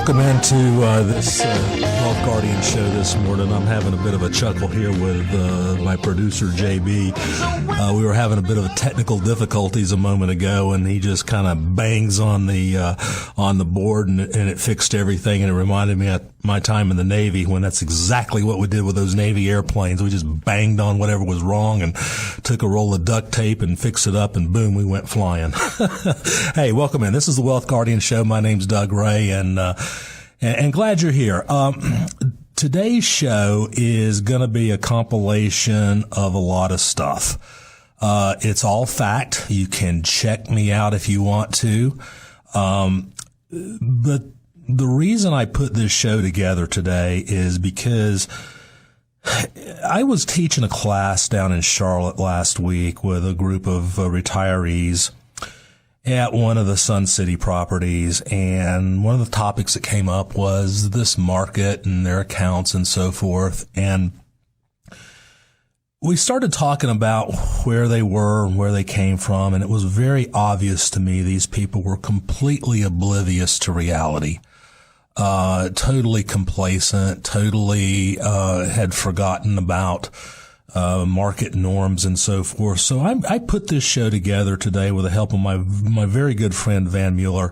Welcome into this Wealth Guardian show this morning. I'm having a bit of a chuckle here with my producer, JB. We were having a bit of technical difficulties a moment ago, and he just kind of bangs on the board, and it fixed everything. And it reminded me of my time in the Navy when that's exactly what we did with those Navy airplanes. We just banged on whatever was wrong and took a roll of duct tape and fixed it up, and boom, we went flying. Hey, welcome in. This is the Wealth Guardian show. My name's Doug Ray, and glad you're here. Today's show is going to be a compilation of a lot of stuff. It's all fact. You can check me out if you want to. But the reason I put this show together today is because I was teaching a class down in Charlotte last week with a group of retirees at one of the Sun City properties, and one of the topics that came up was this market and their accounts and so forth. And we started talking about where they were and where they came from, and it was very obvious to me these people were completely oblivious to reality, totally complacent, totally had forgotten about market norms and so forth. So I put this show together today with the help of my very good friend Van Mueller.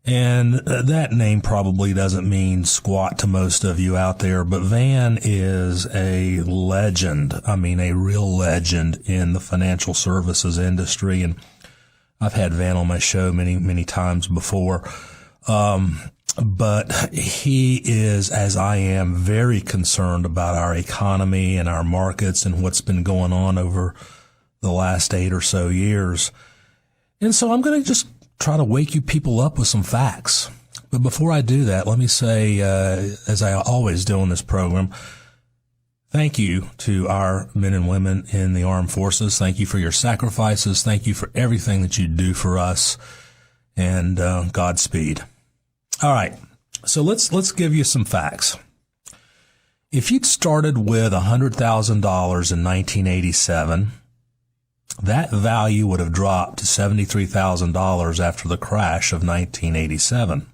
And that name probably doesn't mean squat to most of you out there, but Van is a legend. I mean, a real legend in the financial services industry. And I've had Van on my show many, many times before. But he is, as I am, very concerned about our economy and our markets and what's been going on over the last 8 or so years. And so I'm going to just try to wake you people up with some facts. But before I do that, let me say, as I always do on this program, thank you to our men and women in the armed forces. Thank you for your sacrifices. Thank you for everything that you do for us. And Godspeed. All right, so let's give you some facts. If you'd started with $100,000 in 1987, that value would have dropped to $73,000 after the crash of 1987.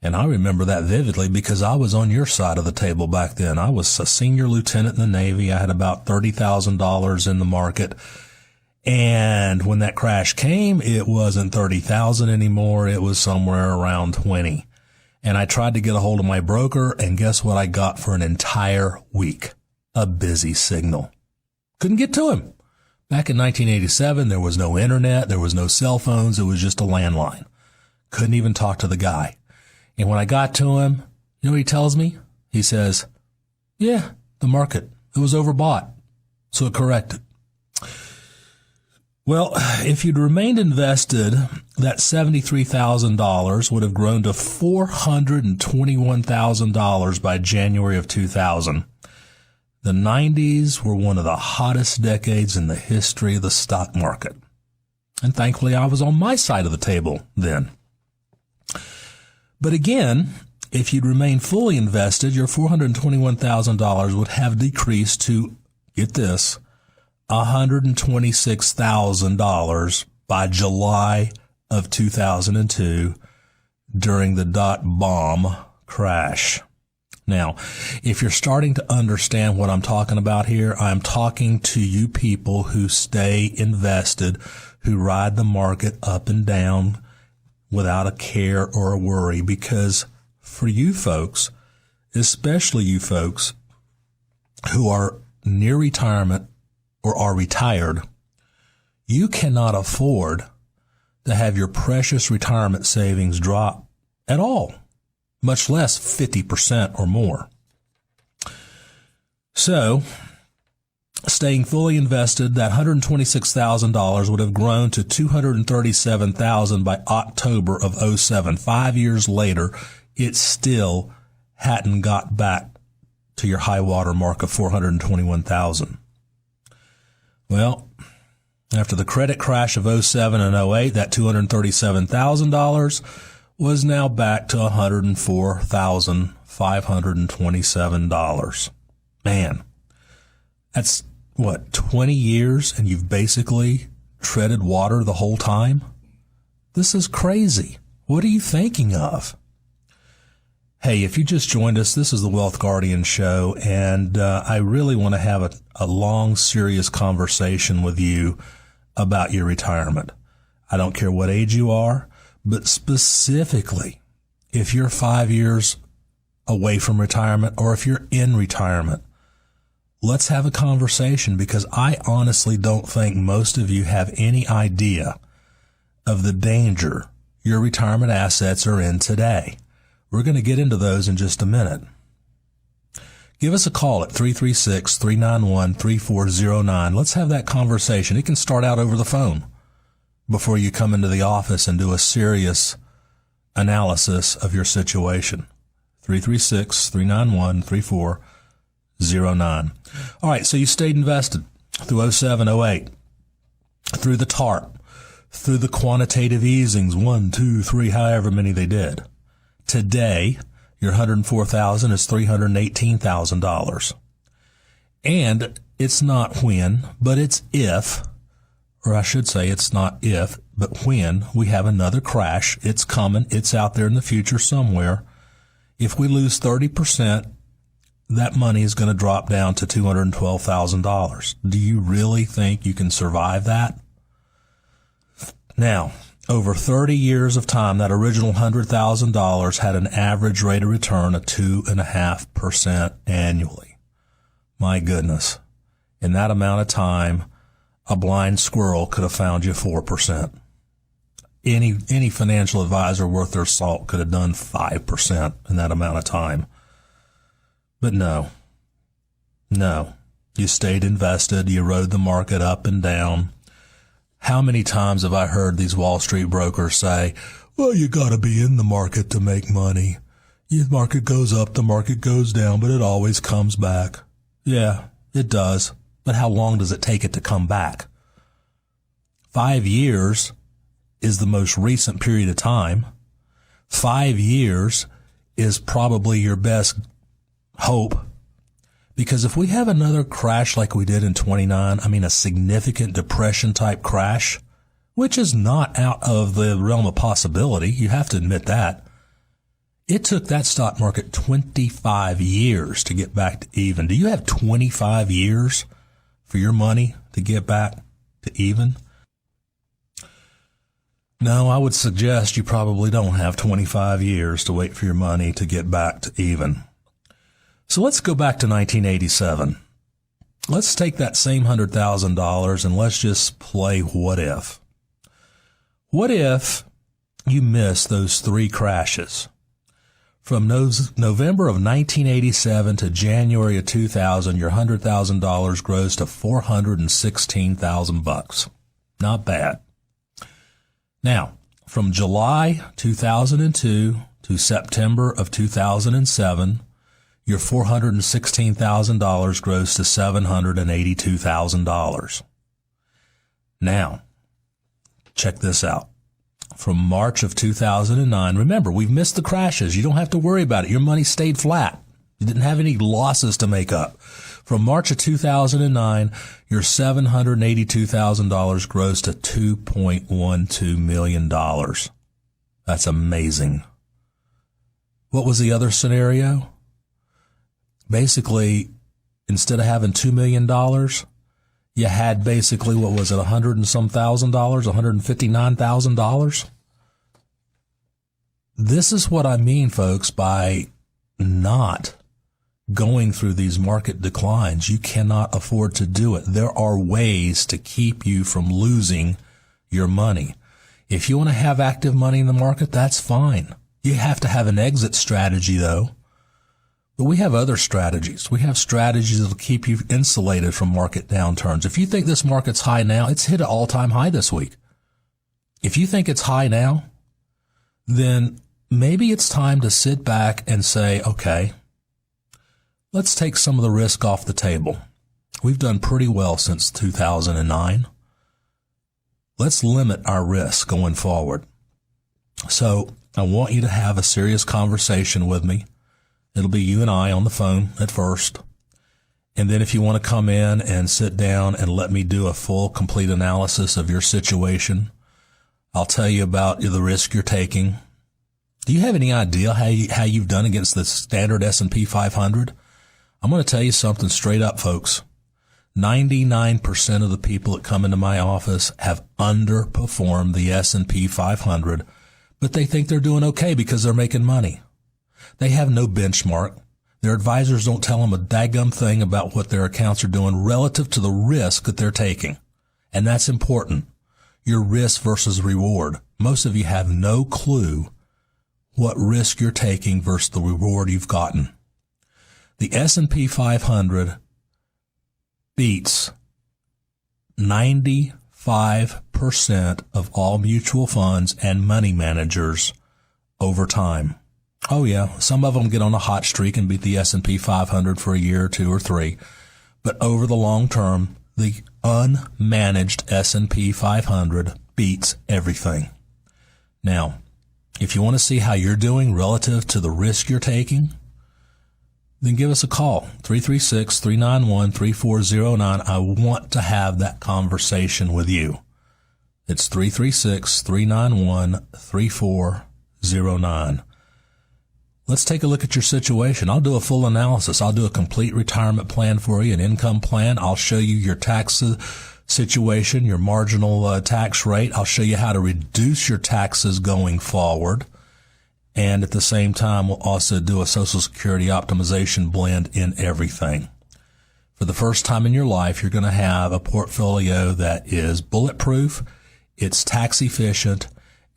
And I remember that vividly because I was on your side of the table back then. I was a senior lieutenant in the Navy. I had about $30,000 in the market. And when that crash came, it wasn't 30,000 anymore. It was somewhere around 20. And I tried to get a hold of my broker, and guess what I got for an entire week? A busy signal. Couldn't get to him. Back in 1987, there was no internet. There was no cell phones. It was just a landline. Couldn't even talk to the guy. And when I got to him, you know what he tells me? He says, yeah, the market, it was overbought. So it corrected. Well, if you'd remained invested, that $73,000 would have grown to $421,000 by January of 2000. The 90s were one of the hottest decades in the history of the stock market. And thankfully, I was on my side of the table then. But again, if you'd remained fully invested, your $421,000 would have decreased to, get this, $126,000 by July of 2002 during the dot-bomb crash. Now, if you're starting to understand what I'm talking about here, I'm talking to you people who stay invested, who ride the market up and down without a care or a worry, because for you folks, especially you folks who are near retirement or are retired, you cannot afford to have your precious retirement savings drop at all, much less 50% or more. So, staying fully invested, that $126,000 would have grown to $237,000 by October of 2007. 5 years later, it still hadn't got back to your high water mark of $421,000. Well, after the credit crash of 2007 and 2008, that $237,000 was now back to $104,527. Man, that's what, 20 years and you've basically treaded water the whole time? This is crazy. What are you thinking of? Hey, if you just joined us, this is the Wealth Guardian Show, and I really want to have a long, serious conversation with you about your retirement. I don't care what age you are, but specifically, if you're 5 years away from retirement or if you're in retirement, let's have a conversation, because I honestly don't think most of you have any idea of the danger your retirement assets are in today. We're going to get into those in just a minute. Give us a call at 336-391-3409. Let's have that conversation. It can start out over the phone before you come into the office and do a serious analysis of your situation. 336-391-3409. All right, so you stayed invested through 07, 08, through the TARP, through the quantitative easings, 1, 2, 3, however many they did. Today, your $104,000 is $318,000. And it's not when, but it's if, or I should say it's not if, but when we have another crash. It's coming. It's out there in the future somewhere. If we lose 30%, that money is going to drop down to $212,000. Do you really think you can survive that? Now, over 30 years of time, that original $100,000 had an average rate of return of 2.5% annually. My goodness. In that amount of time, a blind squirrel could have found you 4%. Any financial advisor worth their salt could have done 5% in that amount of time. But no. You stayed invested. You rode the market up and down. How many times have I heard these Wall Street brokers say, well, you got to be in the market to make money. The market goes up, the market goes down, but it always comes back. Yeah, it does. But how long does it take it to come back? 5 years is the most recent period of time. 5 years is probably your best hope. Because if we have another crash like we did in 29, a significant depression type crash, which is not out of the realm of possibility, you have to admit that. It took that stock market 25 years to get back to even. Do you have 25 years for your money to get back to even? No, I would suggest you probably don't have 25 years to wait for your money to get back to even. So let's go back to 1987. Let's take that same $100,000 and let's just play what if. What if you miss those 3 crashes? From November of 1987 to January of 2000, your $100,000 grows to $416,000. Not bad. Now, from July 2002 to September of 2007, your $416,000 grows to $782,000. Now, check this out. From March of 2009, remember, we've missed the crashes. You don't have to worry about it. Your money stayed flat. You didn't have any losses to make up. From March of 2009, your $782,000 grows to $2.12 million. That's amazing. What was the other scenario? Basically, instead of having $2 million, you had basically, what was it, $100 and some thousand, $159,000? This is what I mean, folks, by not going through these market declines. You cannot afford to do it. There are ways to keep you from losing your money. If you want to have active money in the market, that's fine. You have to have an exit strategy, though. But we have other strategies. We have strategies that will keep you insulated from market downturns. If you think this market's high now, it's hit an all-time high this week. If you think it's high now, then maybe it's time to sit back and say, okay, let's take some of the risk off the table. We've done pretty well since 2009. Let's limit our risk going forward. So I want you to have a serious conversation with me. It'll be you and I on the phone at first. And then if you want to come in and sit down and let me do a full, complete analysis of your situation, I'll tell you about the risk you're taking. Do you have any idea how you've done against the standard S&P 500? I'm going to tell you something straight up, folks. 99% of the people that come into my office have underperformed the S&P 500, but they think they're doing okay because they're making money. They have no benchmark. Their advisors don't tell them a daggum thing about what their accounts are doing relative to the risk that they're taking. And that's important. Your risk versus reward. Most of you have no clue what risk you're taking versus the reward you've gotten. The S&P 500 beats 95% of all mutual funds and money managers over time. Oh yeah, some of them get on a hot streak and beat the S&P 500 for a year or two or three. But over the long term, the unmanaged S&P 500 beats everything. Now, if you want to see how you're doing relative to the risk you're taking, then give us a call, 336-391-3409. I want to have that conversation with you. It's 336-391-3409. Let's take a look at your situation. I'll do a full analysis. I'll do a complete retirement plan for you, an income plan. I'll show you your tax situation, your marginal tax rate. I'll show you how to reduce your taxes going forward. And at the same time, we'll also do a Social Security optimization blend in everything. For the first time in your life, you're going to have a portfolio that is bulletproof, it's tax efficient,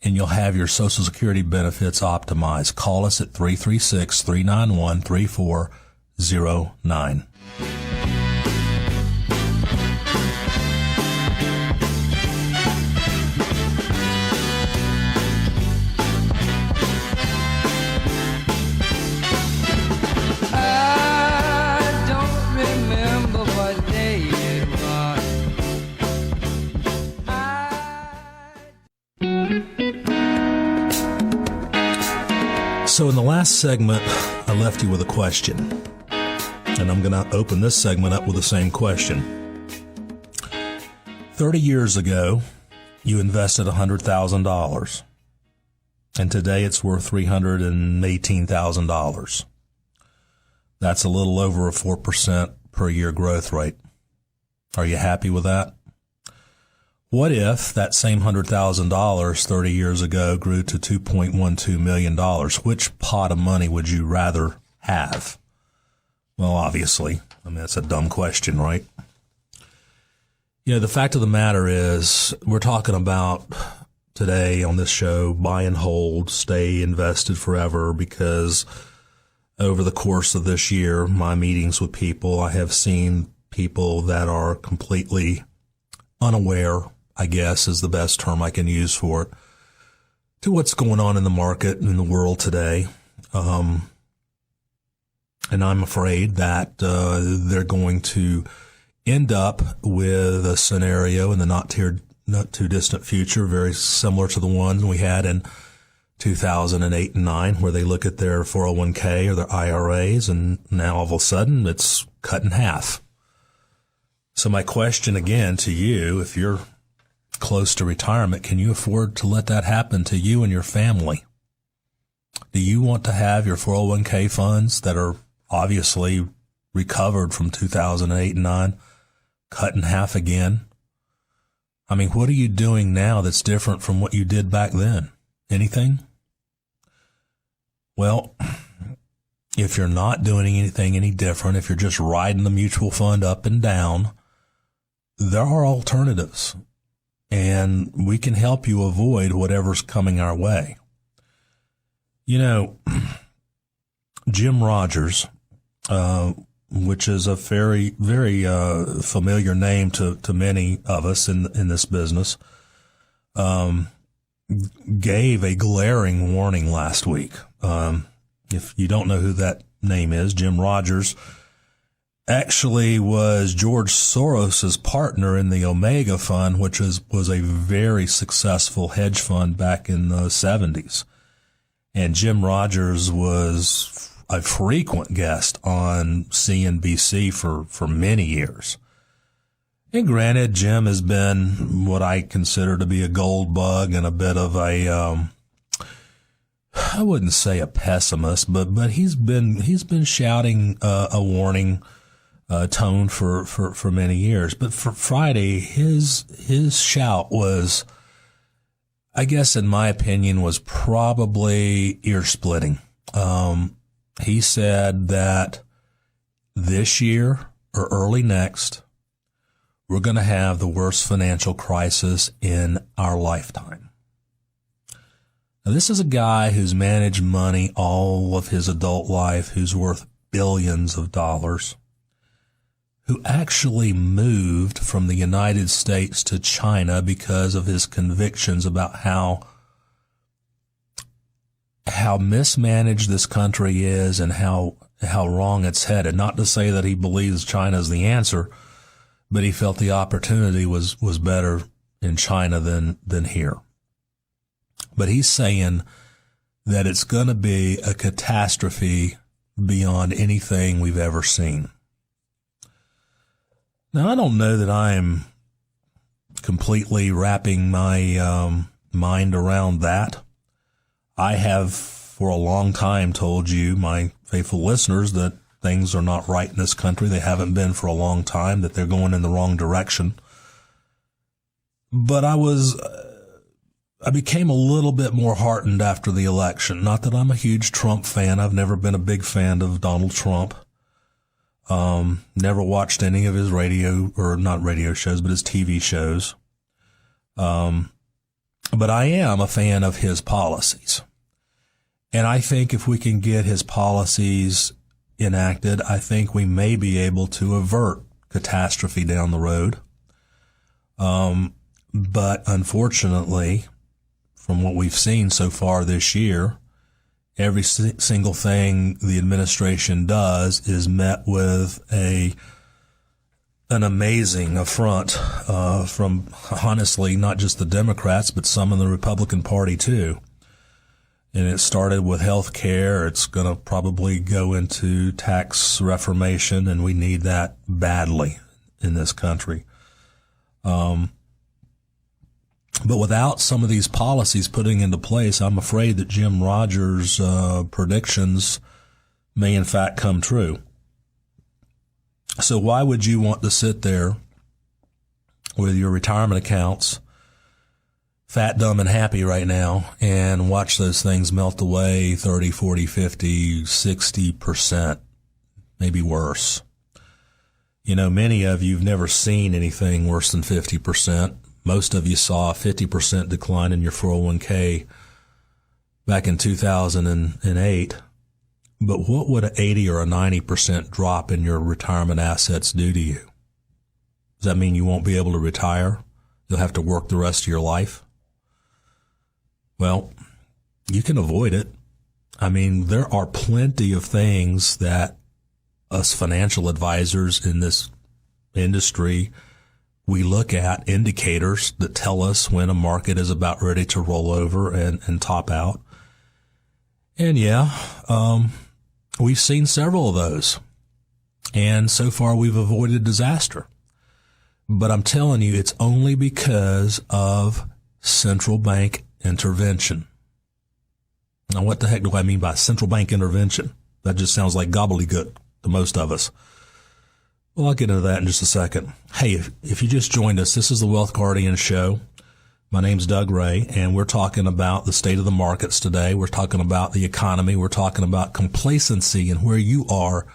and you'll have your Social Security benefits optimized. Call us at 336-391-3409. So in the last segment, I left you with a question, and I'm going to open this segment up with the same question. 30 years ago, you invested $100,000, and today it's worth $318,000. That's a little over a 4% per year growth rate. Are you happy with that? What if that same $100,000 30 years ago grew to $2.12 million? Which pot of money would you rather have? Well, obviously. I mean, that's a dumb question, right? You know, the fact of the matter is we're talking about today on this show, buy and hold, stay invested forever, because over the course of this year, my meetings with people, I have seen people that are completely unaware, I guess is the best term I can use for it, to what's going on in the market and in the world today. And I'm afraid that they're going to end up with a scenario in the not too distant future, very similar to the one we had in 2008 and 9, where they look at their 401k or their IRAs, and now all of a sudden it's cut in half. So my question again to you, if you're close to retirement, can you afford to let that happen to you and your family? Do you want to have your 401k funds that are obviously recovered from 2008 and 9 cut in half again? I mean, what are you doing now that's different from what you did back then? Anything? Well, if you're not doing anything any different, if you're just riding the mutual fund up and down, there are alternatives. And we can help you avoid whatever's coming our way. You know, Jim Rogers, which is a very, very familiar name to many of us in this business, gave a glaring warning last week. If you don't know who that name is, Jim Rogers actually was George Soros's partner in the Omega Fund, which was a very successful hedge fund back in the 70s. And Jim Rogers was a frequent guest on CNBC for many years. And granted, Jim has been what I consider to be a gold bug and a bit of a I wouldn't say a pessimist, but he's been shouting a warning tone for many years. But for Friday, his shout was, I guess in my opinion, was probably ear splitting. He said that this year or early next, we're going to have the worst financial crisis in our lifetime. Now, this is a guy who's managed money all of his adult life, who's worth billions of dollars, who actually moved from the United States to China because of his convictions about how mismanaged this country is and how wrong it's headed. Not to say that he believes China is the answer, but he felt the opportunity was better in China than here. But he's saying that it's going to be a catastrophe beyond anything we've ever seen. Now, I don't know that I'm completely wrapping my mind around that. I have for a long time told you, my faithful listeners, that things are not right in this country. They haven't been for a long time, that they're going in the wrong direction. But I became a little bit more heartened after the election. Not that I'm a huge Trump fan. I've never been a big fan of Donald Trump. Never watched any of his not radio shows, but his TV shows. But I am a fan of his policies. And I think if we can get his policies enacted, I think we may be able to avert catastrophe down the road. But unfortunately, from what we've seen so far this year, every single thing the administration does is met with an amazing affront from, honestly, not just the Democrats, but some in the Republican Party too. And it started with health care. It's going to probably go into tax reformation, and we need that badly in this country. But without some of these policies putting into place, I'm afraid that Jim Rogers' predictions may in fact come true. So why would you want to sit there with your retirement accounts, fat, dumb, and happy right now, and watch those things melt away 30, 40, 50, 60%, maybe worse? You know, many of you have never seen anything worse than 50%. Most of you saw a 50% decline in your 401k back in 2008. But what would an 80 or a 90% drop in your retirement assets do to you? Does that mean you won't be able to retire? You'll have to work the rest of your life? Well, you can avoid it. I mean, there are plenty of things that us financial advisors in this industry, we look at, indicators that tell us when a market is about ready to roll over and top out. And we've seen several of those. And so far we've avoided disaster. But I'm telling you, it's only because of central bank intervention. Now, what the heck do I mean by central bank intervention? That just sounds like gobbledygook to most of us. Well, I'll get into that in just a second. Hey, if you just joined us, this is the Wealth Guardian Show. My name's Doug Ray, and we're talking about the state of the markets today. We're talking about the economy. We're talking about complacency and where you are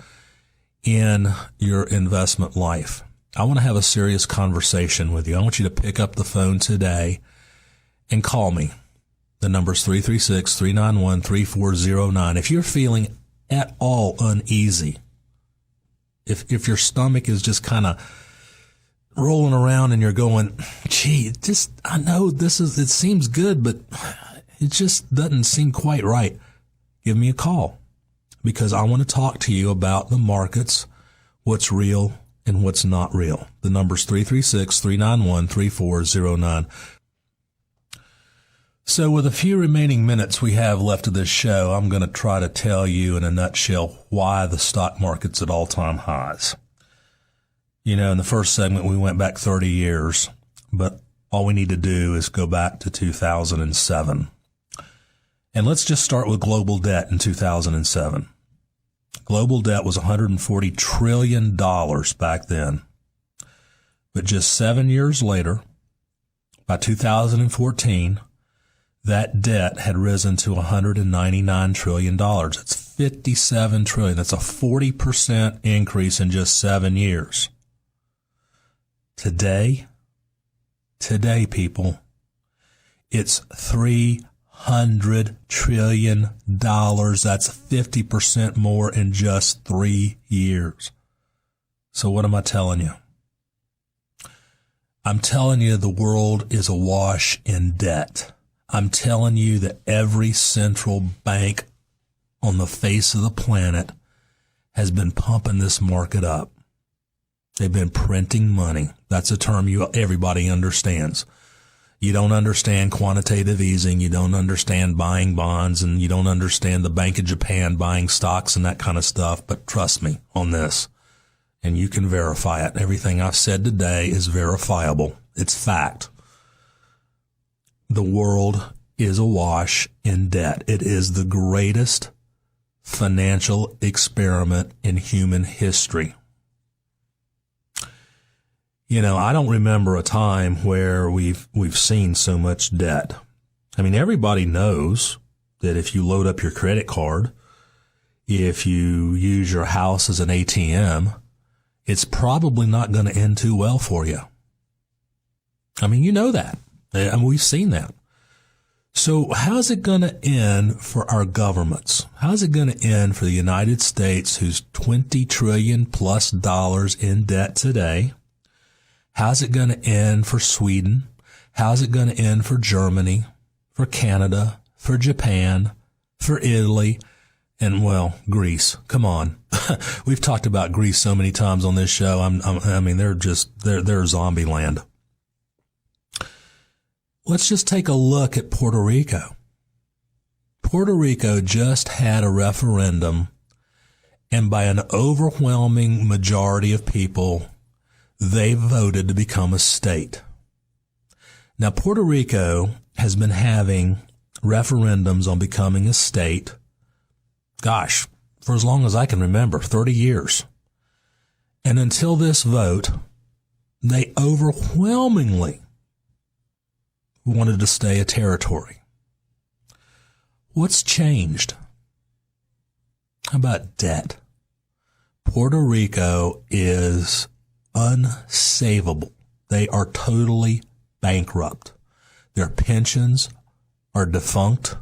in your investment life. I want to have a serious conversation with you. I want you to pick up the phone today and call me. The number's 336-391-3409. If you're feeling at all uneasy, if your stomach is just kind of rolling around and you're going, gee, I know it seems good, but it just doesn't seem quite right, give me a call, because I want to talk to you about the markets, what's real and what's not real. The number's 336-391-3409. So with a few remaining minutes we have left of this show, I'm going to try to tell you in a nutshell why the stock market's at all-time highs. You know, in the first segment, we went back 30 years, but all we need to do is go back to 2007. And let's just start with global debt in 2007. Global debt was $140 trillion back then. But just 7 years later, by 2014, that debt had risen to $199 trillion. That's $57 trillion. That's a 40% increase in just 7 years. Today, people, it's $300 trillion. That's 50% more in just 3 years. So what am I telling you? I'm telling you the world is awash in debt. I'm telling you that every central bank on the face of the planet has been pumping this market up. They've been printing money. That's a term everybody understands. You don't understand quantitative easing. You don't understand buying bonds, and you don't understand the Bank of Japan buying stocks and that kind of stuff. But trust me on this, and you can verify it. Everything I've said today is verifiable. It's fact. The world is awash in debt. It is the greatest financial experiment in human history. You know, I don't remember a time where we've seen so much debt. I mean, everybody knows that if you load up your credit card, if you use your house as an ATM, it's probably not going to end too well for you. I mean, you know that. I mean, we've seen that. So how's it going to end for our governments? How's it going to end for the United States, who's $20 trillion plus in debt today? How's it going to end for Sweden? How's it going to end for Germany, for Canada, for Japan, for Italy, and, well, Greece? Come on. We've talked about Greece so many times on this show. I mean, they're zombie land. Let's just take a look at Puerto Rico. Puerto Rico just had a referendum, and by an overwhelming majority of people, they voted to become a state. Now, Puerto Rico has been having referendums on becoming a state, gosh, for as long as I can remember, 30 years. And until this vote, they overwhelmingly wanted to stay a territory. What's changed? How about debt? Puerto Rico is unsavable. They are totally bankrupt. Their pensions are defunct.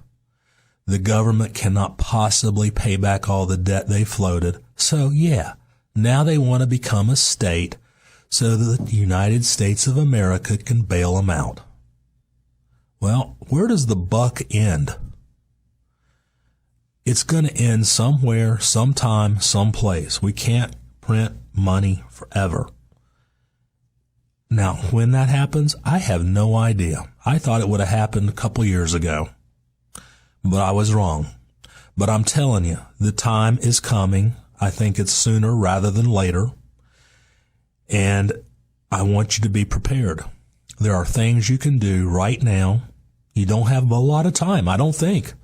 The government cannot possibly pay back all the debt they floated. So yeah, now they want to become a state so that the United States of America can bail them out. Well, where does the buck end? It's going to end somewhere, sometime, someplace. We can't print money forever. Now, when that happens, I have no idea. I thought it would have happened a couple years ago, but I was wrong. But I'm telling you, the time is coming. I think it's sooner rather than later. And I want you to be prepared. There are things you can do right now. You don't have a lot of time, I don't think.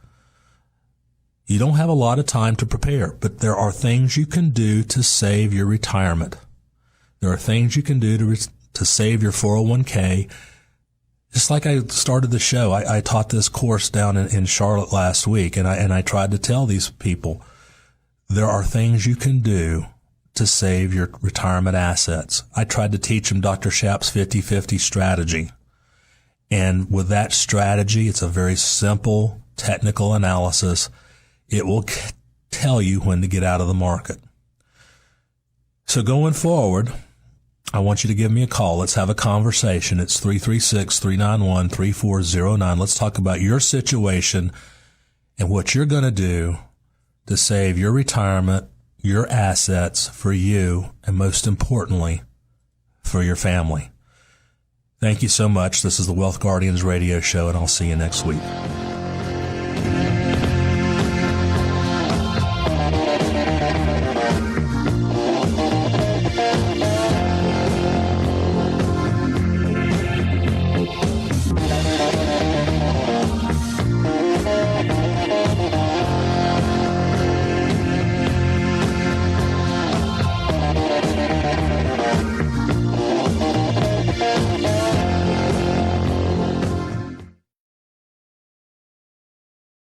You don't have a lot of time to prepare, but there are things you can do to save your retirement. There are things you can do to save your 401k. Just like I started the show, I taught this course down in Charlotte last week, and I tried to tell these people, there are things you can do to save your retirement assets. I tried to teach them Dr. Schaap's 50-50 strategy. And with that strategy, it's a very simple technical analysis. It will tell you when to get out of the market. So going forward, I want you to give me a call. Let's have a conversation. It's 336-391-3409. Let's talk about your situation and what you're going to do to save your retirement, your assets for you, and most importantly, for your family. Thank you so much. This is the Wealth Guardians radio show, and I'll see you next week.